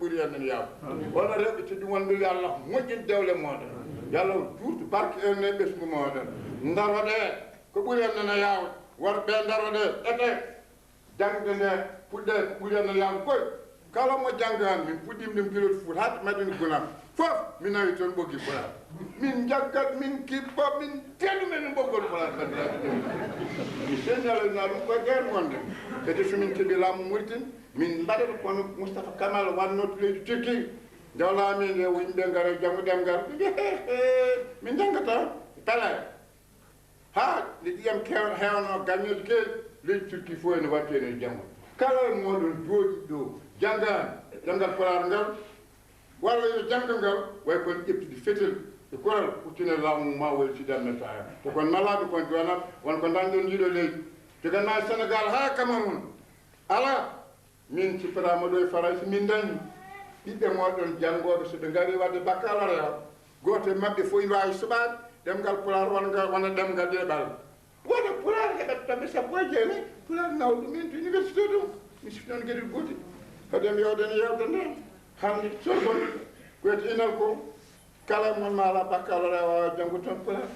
ɓuri en yaw wona rewɓe tedɗi wonɓe wi allah moƴƴin dewle moɗon yallah juurtu barke en e ɓesgu moɗon daroɗe ko ɓuri en nana yawde worɓe daroɗe ete jangde nde puɗɗe ko ɓuri en nana yawde koy kala mo janggan min puɗɗima ɗum pilote foot haade maɗini gunam fof min nawi toon ɓoggi pulaar min jaggat min kippa min teɗu men ɓoggol pulaar bandiraɓe mi señalana ɗum koye guerre wonde kadi somin keeɓi laamu Mauritanie min mbaɗata kono Moustapha Kamal wannoto leydi Turquie jawlami nde yimɓe ngara janggo ɗemgal min janggata pele ha nde ɗiyam hewno gagnoji keeɗi leydi Turquie fof ene watti ene janggo kala moɗon jooɗi ɗo janggal pulaar ngal walla yo janggal ngal way kon ƴettude fetel e koral uttine laamu ma weltidan metaya to kon malaɓe kon jonat wonko dañɗon jiɗo leydi te ganna Sénégal ha Cameroun ala min cippirama ɗo e France min dañi ɓiɓɓe moɗon janggoɓe soɓe gari wadde baccalauréat goto e mabɓe fof ina wawi suɓade ɗemgal pulaar wona ɗemgal ɗeɓal wono pulaar heɓat tamɓe sappo e jeenayyi pulaar naw ɗumen to université ɗum mi sifi noon gueɗel gotel haɗen yewdene yewde nde hande sogon koyete inal ko kala mon ma ala baccalauréat wawa janggo toon pulaar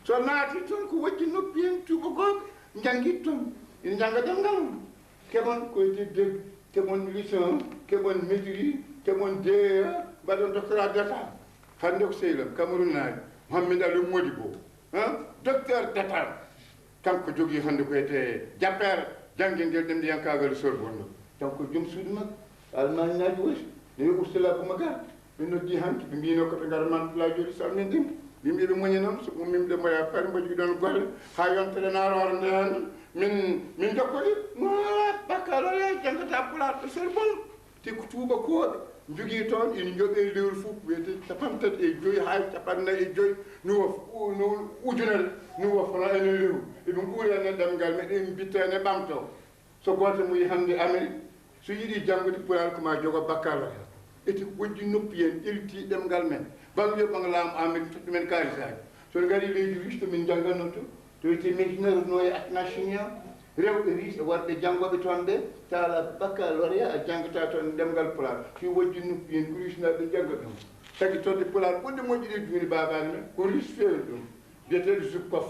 so naati toon ko wojji noppi en tubakoɓe janggui toon ina jangga ɗemgal mum keɓon koyete deg keɓon licence keɓon maîtrise keɓon DEA mbaɗon doctorat d'état hande ko sehlam Cameroun naaji Mohamed Ali Modibo docteur d'état kanko jogui hande koyete jappere janggue guel ɗemɗi yankagal Sorbonne donc joom suudu makko Allemagne naaji woyti ne wi Ursula Bumagar ɓe noddi hanki ɓe mbino koɓe gara Mantoula jooɗi salmindima yimɓe ɓe muñi noon so ummimɓe mboya pari mbo jogui ɗon golle ha yontere naarore nde hande min jokkoɗi noa baccalauréat janggata pulaar ɗo Sorbonne te ko tubakoɓe jogui toon ina jooɓe lewru fof wiyete 35 ha 45 no ujunere ni wofana ene lewru eɓe guuri ene ɗemgal meɗen bitta ene ɓamto so goto muyi hande Amérique so yiiɗi janggude pulaar koma jogo baccalauréat eti wojji noppi en ƴelti ɗemgal men balwiyo ɓang laamu Amérique totti men kalisaji sono gari leydi riche to min jangganno to wiyete médecinaire no e atnachinian rewɓe riche e worɓe janggoɓe toon ɓe taala baccalauréat a janggata toon ɗemgal pulaar si wojji noppi en ko richenaɓe jangga ɗum tagui todde pulaar ɓurde moƴƴuɗe joni babani men ko riche fewi ɗum biyeteɗo Zubkov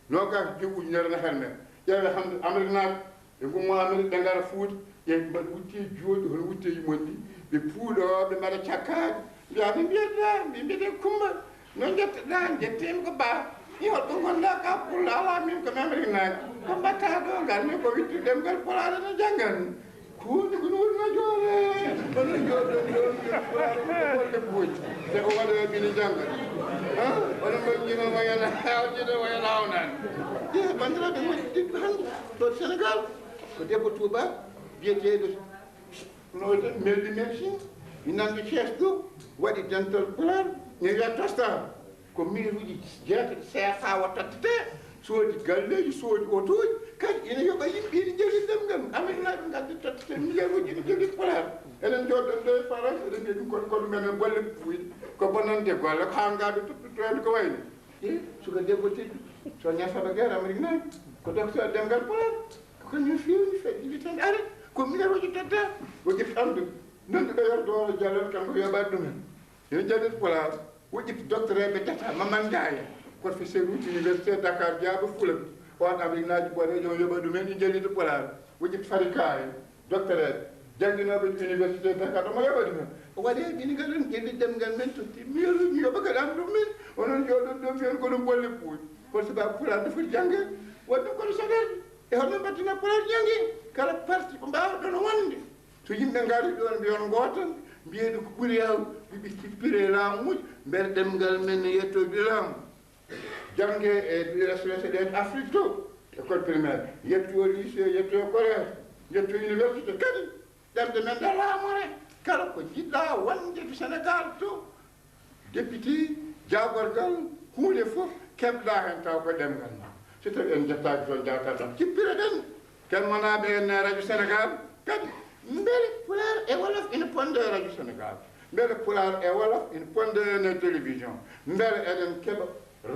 nogas joyi ujunere nafan men ƴeewe hamde Amérique naaɓe ɓe gummo Amérique ɓe gara Fouta ƴe mbaɗa wutte jooɗi hono wutteji moon ɗi ɓe puuɗo ɓe mbaɗa cakkaji mbiya ɓe mbiyata ɓe mbiyete Coumba no jettoɗa jettimi ko ba yo ɗum gonɗa ka pulla ala min komi Amérique naaji ko mbatta ɗo garmi ko witti ɗemgal pulaar ene janggan kuuɗi kono wonno joore ono jooɗon ɗogolle puuji te o waɗa ɓini jangga ono moƴƴino wayana hawjide wayana hawnani ƴe bandiraɓe moƴƴi ɗiɗɗo hande to Sénégal ko debbo Touba biyeteɗo noɗe meldi médecine mi nangi Thiès ɗo waɗi dental pulaar mi wiya tosta ko mille uji jeetato CFA wattata soodi galleji soodi otoji kadi ina yoɓa yimɓe ine jogui ɗemgal Amérique naaɓe gaddi tottete milliard uji ine jogui pulaar enen jooɗon ɗo e France eɗen mbiya ɗum kono menen golle puyɗe ko bonande golle ko hangaɓe toppitoede ko wayni suka debbo teddi so ñasaɓa guerre Amérique naaɓe ko docteur ɗemgal pulaar komin fewni feƴƴiɓe tan ara ko milliard uji tedda woƴi famde nanduɗo yerdooro jalel kanko yoɓat ɗumen ene jallet pulaar woƴƴiti doctoreɓe d'état Mamadou Ndiaye professeur uji université Dakar Diaba Foulam on Amérique naaji ɓoɗejo o yoɓa ɗumen ɗi jallide pulaar woƴƴiti Farika en doctoreɓe jangguinoɓe université Dakar omo yoɓa ɗumen o waɗe ɓinigal en ƴelli ɗemgal men totti miruji yoɓa gaɗan ɗum men onon jooɗon ɗo mbiyen ko ɗum bolle puuji kono sababu pulaar nde foti jangge waɗi ɗum kono saɗaji e holno mbattina pulaar janggi kala parti ko mbawɗon wonde so yimɓe ngari ɗon mbiyon gootan mbiyeɗo ko ɓuuri yaw ɓiɓe cippire laamuji mbele ɗemgal men yettoɓe laamu jangge e restauration ɗen Afrique to école primaire yetto lycée yetto collège yetto université kadi ɗemde men ɗe laamore kala ko jiɗɗa wonde to Sénégal to député jagorgal hunde fof keɓɗa hen taw ko ɗemgal ma so tawi en jettaki toon jawta tan cippire ɗen ken monaɓe en radio Sénégal kadi mbele pulaar e wolof ina ponde radio Sénégal mbele pulaar e wolof ina ponde ene télévision mbele eɗen keɓa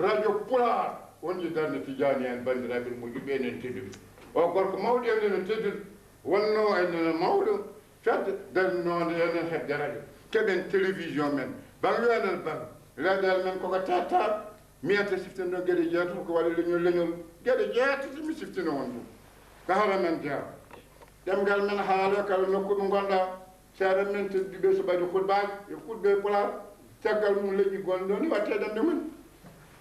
radio pulaar wonji darde Tidiani en bandiraɓe moƴƴuɓe enen tedduɓe o gorko mawɗo enen tedduɗo wonno enen mawɗo fedde dari noonde enen hedde radio keɓen télévision men ban yonen ban leɗel men koko tata miyete siftino gueɗe jeetato ko waɗi leñol leñol gueɗe jeetati mi siftino won ɗum ko haala men jeewa ɗemgal men haala kala nokku ɗo gonɗa seeɗa men tedduɓe so ɓaɗi hutbaji e hutɓe pulaar caggal mum leƴƴi gonɗo ni watte ɗemde men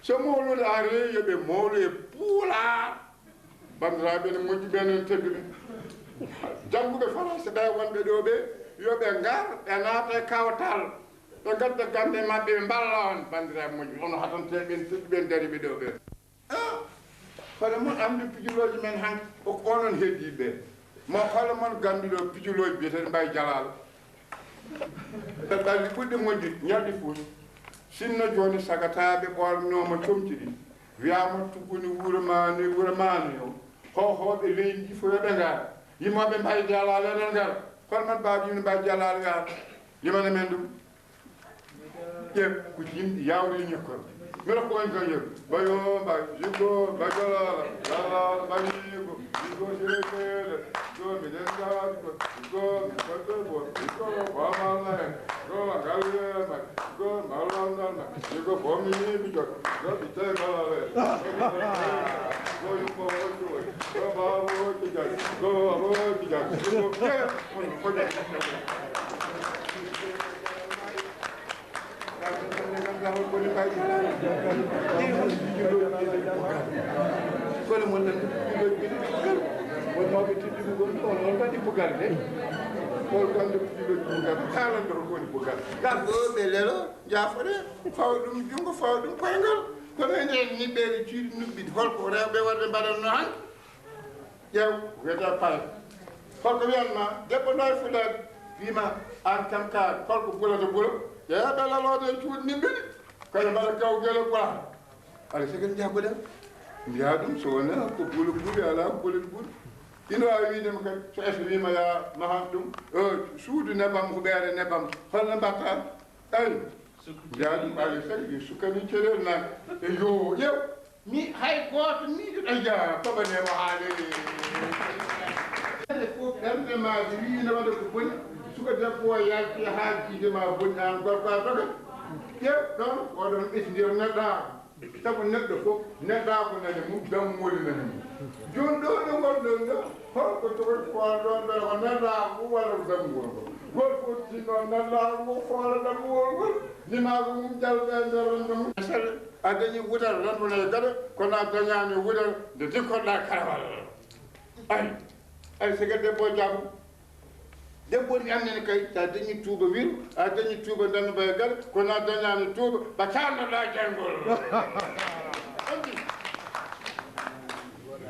so mawlude ari yoɓe mawlu e puulaar bandiraɓe ne moƴƴi ɓenen tedduɓe jannguɓe français ɓe wonɓe ɗo ɓe yoɓe ngar ɓe naata e kawtal ɓe gadda gande maɓɓe ɓe mballa on bandiraɓe moƴƴi ono hatanteɓen tedduɓen dariɓe ɗo ɓe hono mon andi pijuloji men han koko onon heddiɓe mo hono mon ganduɗo pijuloji biyeteɗe mbawi jalal ɓe ɓalli ɓuɗɗi moƴƴi ñalɗi fuuti sinno joni sagataɓe ɓornoma comci ɗi wiyama tuguni wuro mani o hohoɓe leydi ɗi fo yoɓe ngar yimoɓe mbawi jalal enen ngar holman mbawi yimne mbawi jalal ngar yimane men ɗum ƴeew ko yimɗi yawde ñokkor mbiɗa ko woni kan yeru bayo mbay jiggo bajalala lalal ɓañigo jiggo serekeede go miɗen gawaɗiko go mi baɗɗo bo jiggo bamalla hen go galwema go mallandalma jiggo bominiɓe jot go ɓitte galale go yummo wocci woy go babo wocci jag go abo wocci jag jiggo on koje kono mon nan pijuloji ɓiɗi bugal won mawɓe tedduɓe gon on on kadi bugal de hol gande pijuloji bugal haalande hol woni bugal gal ɗo ɓe lelo jafore fawa ɗum junngo fawa ɗum koyngal kono enen niɓɓeɗe ciiɗi nuɓɓiɗi holko rewɓe wonɓe mbaɗatno han ƴeew wiyata pay holko wiyanma debbo noy fulade wima an kam ka holko bulata bula yeeya ɓe lalode e cuuɗi nimɓiɗi kañum mbaɗa kaw guele ɓuura alay sago jaggoɗen mbiya ɗum so wona ko bulo ɓuuri ala ko bolel ɓuuri ino wawi widema kadi so es wima ya mahan ɗum suudu nebam huɓeere nebam holno mbatta ayi mbiya ɗum alay sago ɗi sukkani ceɗel nane e yo ƴew mi hay goto miijoɗa ja toɓanemo haale ede fof ɓernde maji wiino waɗa ko boni suka debbo o yalti ha jiidema boni an gorko a dogat ƴew ɗon oɗon ɓesndir neɗɗa sabu neɗɗo fof neɗɗako nane mum dammoli nane mum joni ɗo ɗo gonɗon ɗo holko togoto kono ɗon ɗo ko neɗɗako mum walla ko dammugol ngol gol fof tinno neɗɗako mum foola dammugol ngol limago mum jalɓe nder mum sel a dañi wutal renduno e gaɗa kono a dañani wutal nde dikkoɗa karawal ay siga debbo jaabu debbo ni annene kay sa dañi tuuba wiru a dañi tuuba danduba e gaɗa kono a dañani tuuba ba calnoɗa janngol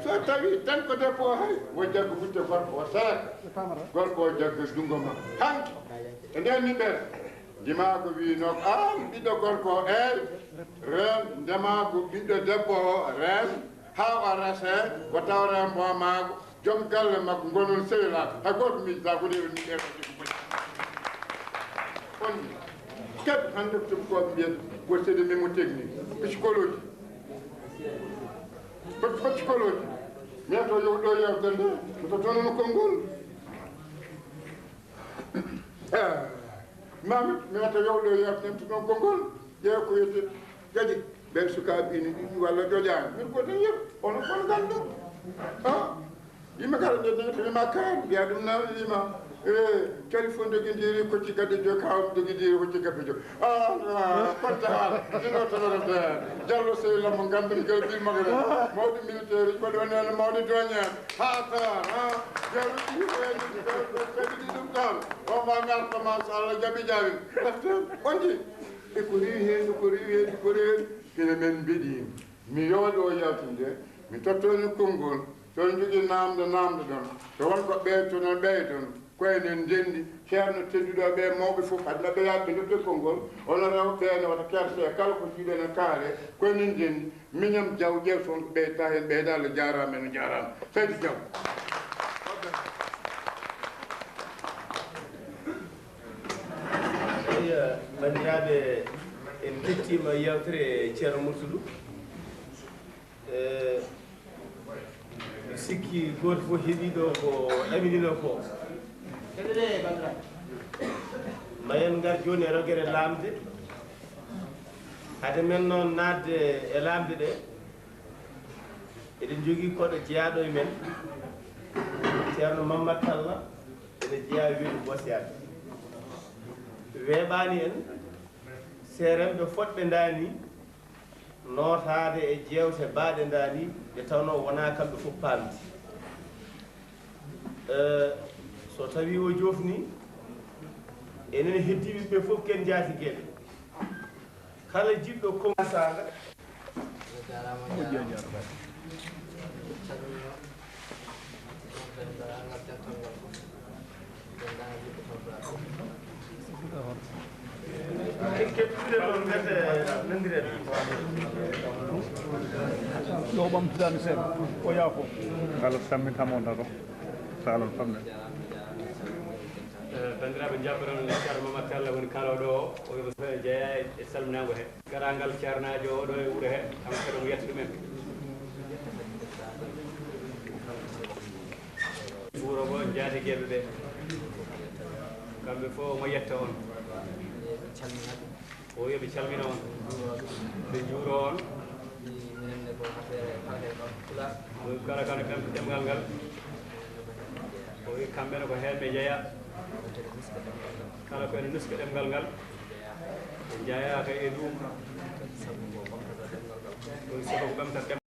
so tawi tan ko debbo o hay wo jaggo wutte gorko o seeɗa gorko o jaggo junngo ma hanki e nden niɓɓere ndimako wino ɓiɗɗo gorko o ren ndemako ɓiɗɗo debbo o ren ha o rese ko tawre momako joom galle makko gonon sehilaka hay goto miijata ko ɗeɗo niɓɓe on kadi hande ko tobkoɓe mbiyata wottede mémotechnique psychologie psychologie mbiyato yo ɗo yewde nde so tonono konngol mamit miyata yowɗo yewden to ɗon konngol ƴeew ko wiyete kadi ɓen sukaɓe ini ɗiɗi walla joƴani min ko tan yeɓ ono kon gandu yimɓe kala ƴeɗɗe wima kaari mbiya ɗum naw wima téléphone joguidiri kocci gadde jo kawam joguidiri hocci gabbe jo kotta haala ɗino tonorode diallo sewi lambo gandum gel bilmagre mawɗi militaire uji ɓaɗo nene mawɗi doñen ha tawan jaro ɗiɗi ɗum ɗon on ma gartama so allah jaaɓi jawin deften onji e ko rewi hen ko rewi hen ko rewi hen kene men mbiɗi mi yooɗo yaltude mi tottoni konngol toon jogui namde ɗon to wonko ɓeyto noon ɓeyton koyenen ndendi ceerno tedduɗo ɓe mawɓe fof aduna ɓe yaɓe debde konngol ono rewɓene wata kerse kala ko jiiɗene kaare koyenen ndendi miñam diaw ƴeew toon ko ɓeyta hen ɓeyda Allah jarama ene jarama seydi diaw bandiraɓe en kettima yewtere ceerno Murtudou mi sikki goto fof heeɓi ɗo ko ɗaminino ko mayen ngar joni e rogere lamde hade men noon nadde e lamde ɗe eɗen jogui koɗo jeeyaɗo e men ceerno Mamadou Talla ene jeeya wiide Bosiyade weeɓani en seremɓe fodɓe dani notade e jewte baɗe dani nde tawno wona kamɓe fof pamdi so tawi o jofni enen heddiɓeɓe fof ken jaati gueɗe kala jiɗɗo commensaga keɓtude ɗon gete nandiren yo ɓamtudani seeɗa o yaafo kala sammitamo daro salon famne bandiraɓe jabbaron ceerno Mamadou Talla woni kaloɗo o oyoɓe jeeya e salminago he garagal ceernajo oɗo e wuuro he kam kadi omo yetta ɗumen wuuro ngo jaatigueɓe ɓe kamɓe fof omo yetta on o yoɓe calmina on ɓe juuro on kala kano ɓemto ɗemgal ngal o wi kamɓene ko hen ɓe jeeya kala ko ene nuska ɗemgal ngal ɓe jeeyaka e ɗum ɗum soko ko ɓemtata